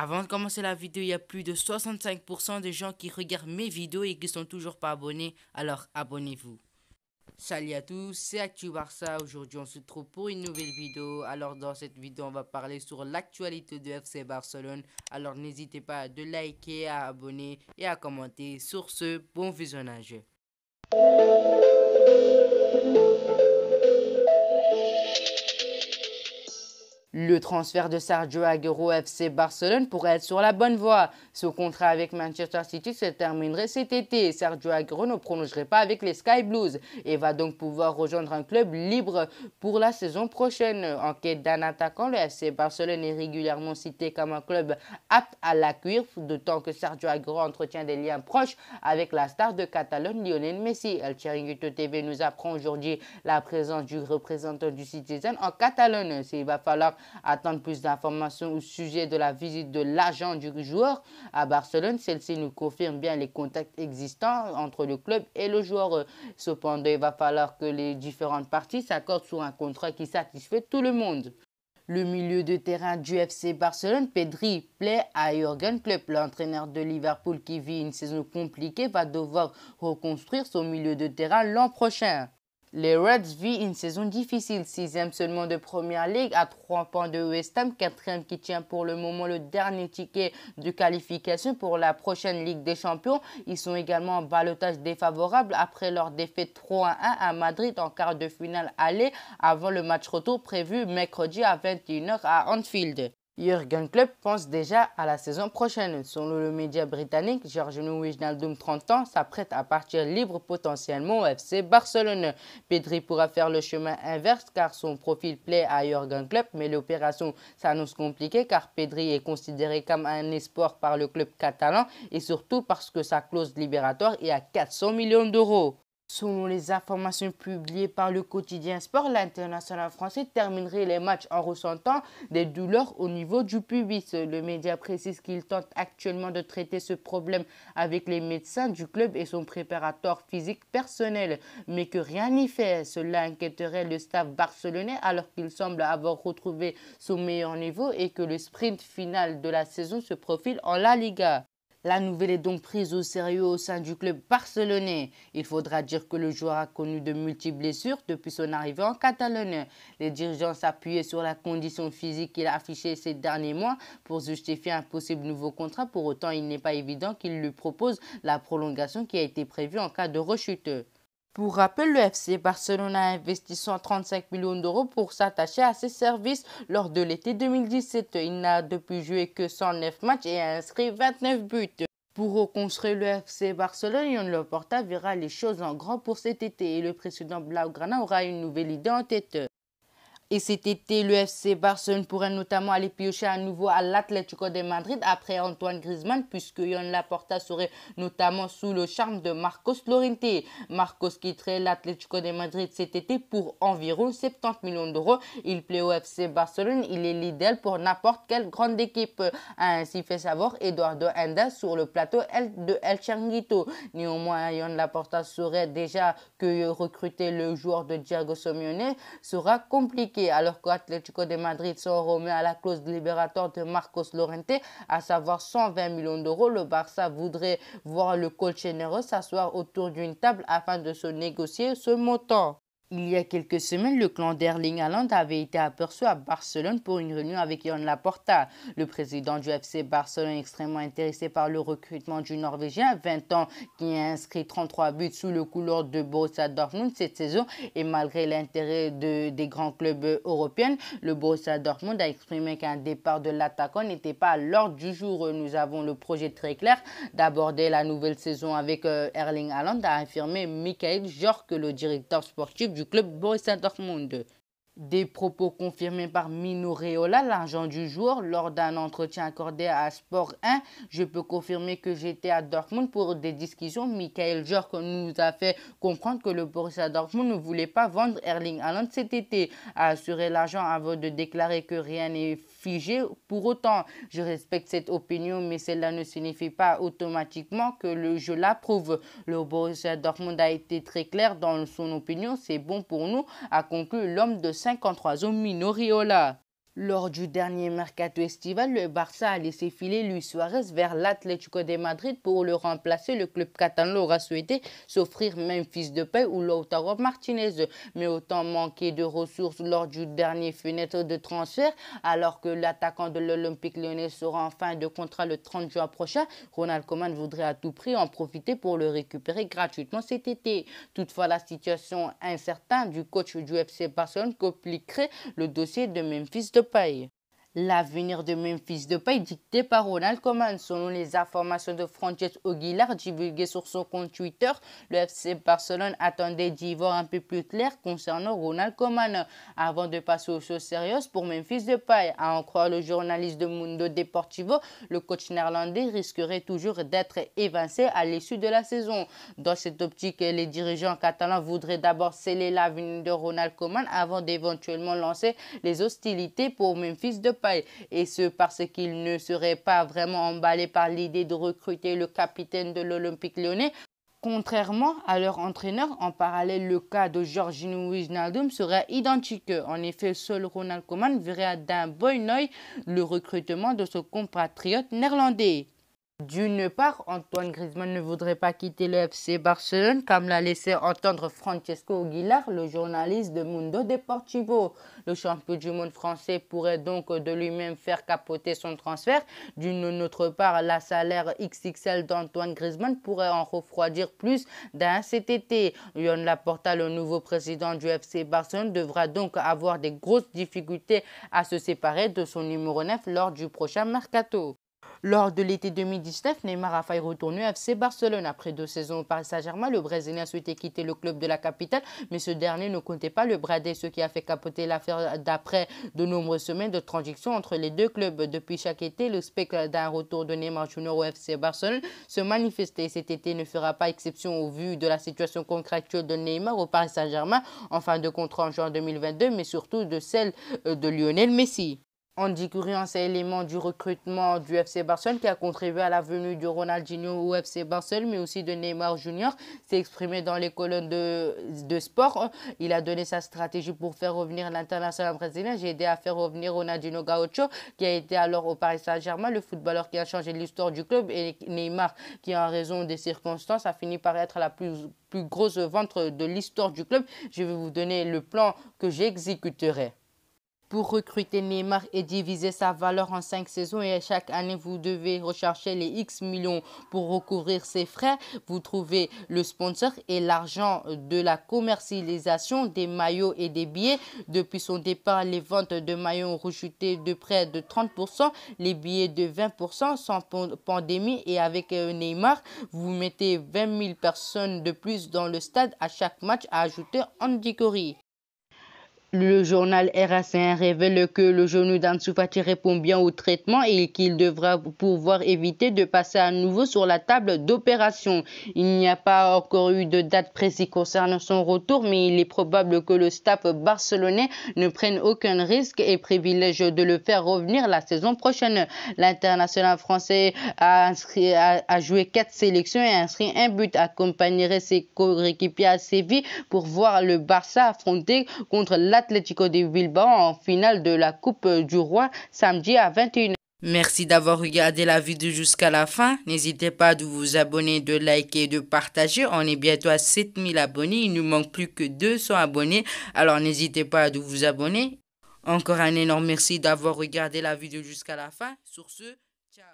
Avant de commencer la vidéo, il y a plus de 65% de gens qui regardent mes vidéos et qui sont toujours pas abonnés, alors abonnez-vous. Salut à tous, c'est Actu Barça. Aujourd'hui, on se trouve pour une nouvelle vidéo. Alors, dans cette vidéo, on va parler sur l'actualité du FC Barcelone. Alors, n'hésitez pas à liker, à abonner et à commenter. Sur ce, bon visionnage. Le transfert de Sergio Aguero au FC Barcelone pourrait être sur la bonne voie. Ce contrat avec Manchester City se terminerait cet été. Sergio Aguero ne prolongerait pas avec les Sky Blues et va donc pouvoir rejoindre un club libre pour la saison prochaine. En quête d'un attaquant, le FC Barcelone est régulièrement cité comme un club apte à l'accueillir, d'autant que Sergio Aguero entretient des liens proches avec la star de Catalogne, Lionel Messi. El Chiringuito TV nous apprend aujourd'hui la présence du représentant du Citizen en Catalogne. Il va falloir attendre plus d'informations au sujet de la visite de l'agent du joueur à Barcelone. Celle-ci nous confirme bien les contacts existants entre le club et le joueur. Cependant, il va falloir que les différentes parties s'accordent sur un contrat qui satisfait tout le monde. Le milieu de terrain du FC Barcelone, Pedri, plaît à Jürgen Klopp. L'entraîneur de Liverpool qui vit une saison compliquée va devoir reconstruire son milieu de terrain l'an prochain. Les Reds vivent une saison difficile, 6e seulement de Première Ligue à 3 points de West Ham, 4e qui tient pour le moment le dernier ticket de qualification pour la prochaine Ligue des Champions. Ils sont également en ballottage défavorable après leur défaite 3-1 à Madrid en quart de finale aller avant le match retour prévu mercredi à 21h à Anfield. Jürgen Klopp pense déjà à la saison prochaine. Selon le média britannique, Georginio Wijnaldum, 30 ans, s'apprête à partir libre potentiellement au FC Barcelone. Pedri pourra faire le chemin inverse car son profil plaît à Jürgen Klopp, mais l'opération s'annonce compliquée car Pedri est considéré comme un espoir par le club catalan et surtout parce que sa clause libératoire est à 400 millions d'euros. Selon les informations publiées par le quotidien Sport, l'international français terminerait les matchs en ressentant des douleurs au niveau du pubis. Le média précise qu'il tente actuellement de traiter ce problème avec les médecins du club et son préparateur physique personnel, mais que rien n'y fait. Cela inquiéterait le staff barcelonais alors qu'il semble avoir retrouvé son meilleur niveau et que le sprint final de la saison se profile en La Liga. La nouvelle est donc prise au sérieux au sein du club barcelonais. Il faudra dire que le joueur a connu de multiples blessures depuis son arrivée en Catalogne. Les dirigeants s'appuyaient sur la condition physique qu'il a affichée ces derniers mois pour justifier un possible nouveau contrat. Pour autant, il n'est pas évident qu'il lui propose la prolongation qui a été prévue en cas de rechute. Pour rappel, le FC Barcelone a investi 135 millions d'euros pour s'attacher à ses services lors de l'été 2017. Il n'a depuis joué que 109 matchs et a inscrit 29 buts. Pour reconstruire le FC Barcelone, Joan Laporta verra les choses en grand pour cet été et le président Blaugrana aura une nouvelle idée en tête. Et cet été, le FC Barcelone pourrait notamment aller piocher à nouveau à l'Atlético de Madrid après Antoine Griezmann, puisque Joan Laporta serait notamment sous le charme de Marcos Llorente. Marcos quitterait l'Atlético de Madrid cet été pour environ 70 millions d'euros. Il plaît au FC Barcelone, il est l'idéal pour n'importe quelle grande équipe, a ainsi fait savoir Eduardo Henda sur le plateau de El Chiringuito. Néanmoins, Joan Laporta saurait déjà que recruter le joueur de Diego Simeone sera compliqué. Alors qu'Atlético de Madrid s'en remet à la clause libératoire de Marcos Llorente, à savoir 120 millions d'euros, le Barça voudrait voir le colchonero s'asseoir autour d'une table afin de se négocier ce montant. Il y a quelques semaines, le clan d'Erling Haaland avait été aperçu à Barcelone pour une réunion avec Joan Laporta. Le président du FC Barcelone est extrêmement intéressé par le recrutement du Norvégien, 20 ans, qui a inscrit 33 buts sous le couloir de Borussia Dortmund cette saison. Et malgré l'intérêt des grands clubs européens, le Borussia Dortmund a exprimé qu'un départ de l'attaquant n'était pas à l'ordre du jour. Nous avons le projet très clair d'aborder la nouvelle saison avec Erling Haaland, a affirmé Michael Jorque, le directeur sportif du club Borussia Dortmund. Des propos confirmés par Mino Raiola, l'agent du joueur, lors d'un entretien accordé à Sport 1. Je peux confirmer que j'étais à Dortmund pour des discussions. Michael Jorque nous a fait comprendre que le Borussia Dortmund ne voulait pas vendre Erling Haaland cet été, a assuré l'agent avant de déclarer que rien n'est figé. Pour autant, je respecte cette opinion, mais cela ne signifie pas automatiquement que je l'approuve. Le Borussia Dortmund a été très clair dans son opinion, c'est bon pour nous, a conclu l'homme de 53 ans Mino Raiola. Lors du dernier mercato estival, le Barça a laissé filer Luis Suarez vers l'Atlético de Madrid pour le remplacer. Le club catalan aura souhaité s'offrir Memphis Depay ou Lautaro Martinez, mais autant manqué de ressources lors du dernier fenêtre de transfert, alors que l'attaquant de l'Olympique Lyonnais sera en fin de contrat le 30 juin prochain. Ronald Koeman voudrait à tout prix en profiter pour le récupérer gratuitement cet été. Toutefois, la situation incertaine du coach du FC Barcelone compliquerait le dossier de Memphis Depay. L'avenir de Memphis Depay dicté par Ronald Koeman. Selon les informations de Francesc Aguilar divulguées sur son compte Twitter, le FC Barcelone attendait d'y voir un peu plus clair concernant Ronald Koeman avant de passer aux choses sérieuses pour Memphis Depay. À en croire le journaliste de Mundo Deportivo, le coach néerlandais risquerait toujours d'être évincé à l'issue de la saison. Dans cette optique, les dirigeants catalans voudraient d'abord sceller l'avenir de Ronald Koeman avant d'éventuellement lancer les hostilités pour Memphis Depay. Et ce parce qu'il ne serait pas vraiment emballé par l'idée de recruter le capitaine de l'Olympique Lyonnais. Contrairement à leur entraîneur, en parallèle, le cas de Georginio Wijnaldum serait identique. En effet, seul Ronald Koeman verrait d'un bon œil le recrutement de son compatriote néerlandais. D'une part, Antoine Griezmann ne voudrait pas quitter le FC Barcelone, comme l'a laissé entendre Francesco Aguilar, le journaliste de Mundo Deportivo. Le champion du monde français pourrait donc de lui-même faire capoter son transfert. D'une autre part, la salaire XXL d'Antoine Griezmann pourrait en refroidir plus d'un cet été. Joan Laporta, le nouveau président du FC Barcelone, devra donc avoir des grosses difficultés à se séparer de son numéro 9 lors du prochain mercato. Lors de l'été 2019, Neymar a failli retourner au FC Barcelone. Après 2 saisons au Paris Saint-Germain, le Brésilien souhaitait quitter le club de la capitale, mais ce dernier ne comptait pas le brader, ce qui a fait capoter l'affaire d'après de nombreuses semaines de transaction entre les deux clubs. Depuis chaque été, le spectre d'un retour de Neymar Junior au FC Barcelone se manifestait. Cet été ne fera pas exception au vu de la situation contractuelle de Neymar au Paris Saint-Germain en fin de contrat en juin 2022, mais surtout de celle de Lionel Messi. Andy Curian, c'est l'élément du recrutement du FC Barcelone qui a contribué à la venue de Ronaldinho au FC Barcelone, mais aussi de Neymar Junior. S'est exprimé dans les colonnes de sport. Il a donné sa stratégie pour faire revenir l'international brésilien. J'ai aidé à faire revenir Ronaldinho Gaucho, qui a été alors au Paris Saint-Germain, le footballeur qui a changé l'histoire du club, et Neymar, qui en raison des circonstances a fini par être la plus grosse vente de l'histoire du club. Je vais vous donner le plan que j'exécuterai. Pour recruter Neymar et diviser sa valeur en 5 saisons, et chaque année vous devez rechercher les X millions pour recouvrir ses frais. Vous trouvez le sponsor et l'argent de la commercialisation des maillots et des billets. Depuis son départ, les ventes de maillots ont rechuté de près de 30%, les billets de 20% sans pandémie, et avec Neymar, vous mettez 20 000 personnes de plus dans le stade à chaque match, a ajouté Andy Curian. Le journal RAC1 révèle que le genou d'Ansu Fati répond bien au traitement et qu'il devra pouvoir éviter de passer à nouveau sur la table d'opération. Il n'y a pas encore eu de date précise concernant son retour, mais il est probable que le staff barcelonais ne prenne aucun risque et privilège de le faire revenir la saison prochaine. L'international français a joué 4 sélections et inscrit un but, accompagnerait ses coéquipiers à Séville pour voir le Barça affronter contre l'Atlético de Bilbao en finale de la Coupe du Roi samedi à 21h. Merci d'avoir regardé la vidéo jusqu'à la fin. N'hésitez pas de vous abonner, de liker et de partager. On est bientôt à 7000 abonnés. Il nous manque plus que 200 abonnés. Alors n'hésitez pas de vous abonner. Encore un énorme merci d'avoir regardé la vidéo jusqu'à la fin. Sur ce, ciao.